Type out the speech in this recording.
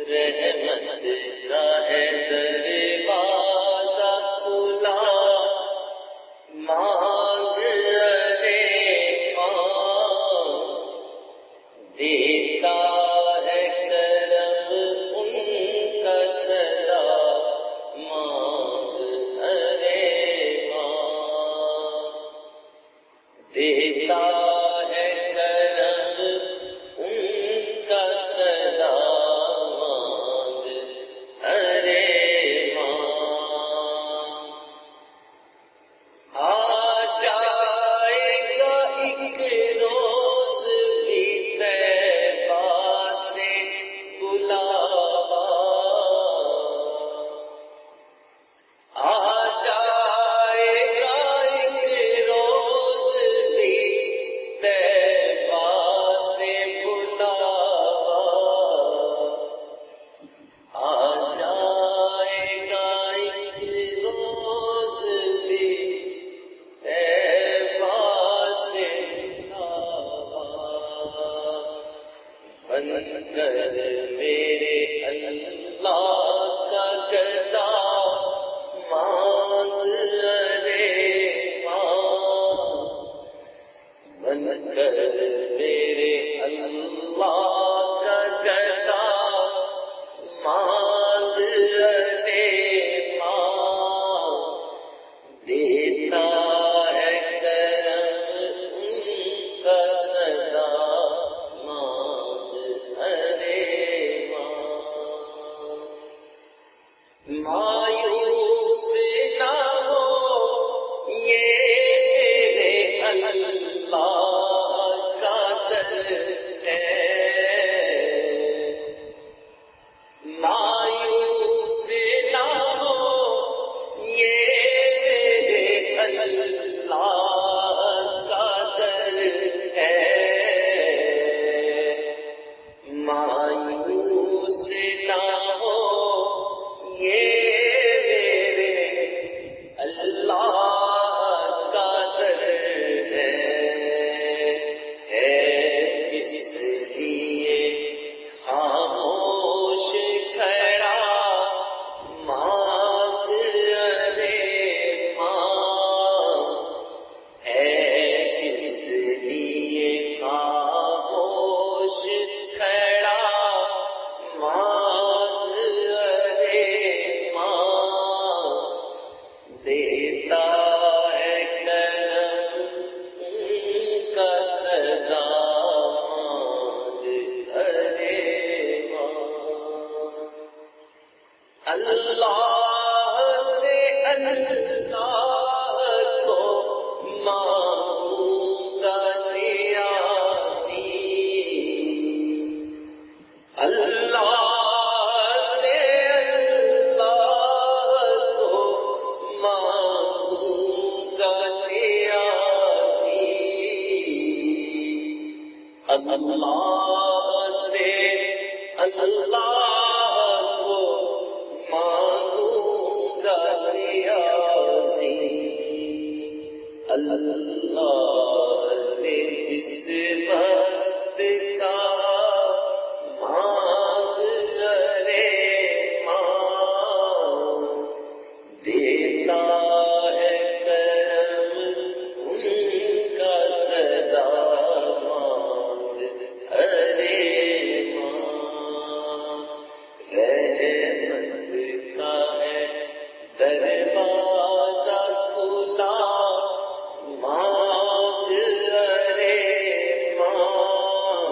رحمت کا ہے دروازہ کھلا، مانگ ارے ماں، دیتا ہے کرم ان کا صدا، مانگ ارے ماں، دیتا ہے کرم ان کا صدا، مانگ ارے ماں، آ جائے گا ایک روز بھی طیبہ سے بلاوا، آ جائے گا ایک روز بھی طیبہ سے بلاوا، آ جائے گا ایک روز بھی طیبہ سے بلاوا، بن کر میرے اللہ کا گدا، مانگ ارے ماں، بن کر میرے اللہ کا گدا، مانگ ارے ماں، دیتا ہے کرم ان کا صدا، مانگ ارے ماں، مایوس نہ ہو یہ میرے اللہ کا در ہے، مایوس نہ ہو یہ میرے اللہ کا در ہے، مایوس نہ ہو یہ میرے اللہ کا در ہے کس لیے خاموش کھڑا، مانگ ارے ماں، ہے کس لیے خاموش کھڑا، مانگ ارے ماں، دیتا ہے کرم ان کا صدا، مانگ ارے ماں، اللہ سے اللہ کو مانگوں گا نیازی، اللہ سے اللہ کو مانگوں گا نیازی، اللہ سے اللہ کو مانگوں گا نیازی، اللہ نے جس وقت کا مانگ ارے ماں، دیتا ہے کرم ان کا صدا، مانگ ارے ماں، رحمت کا ہے دروازہ کھلا، مانگ ارے ماں،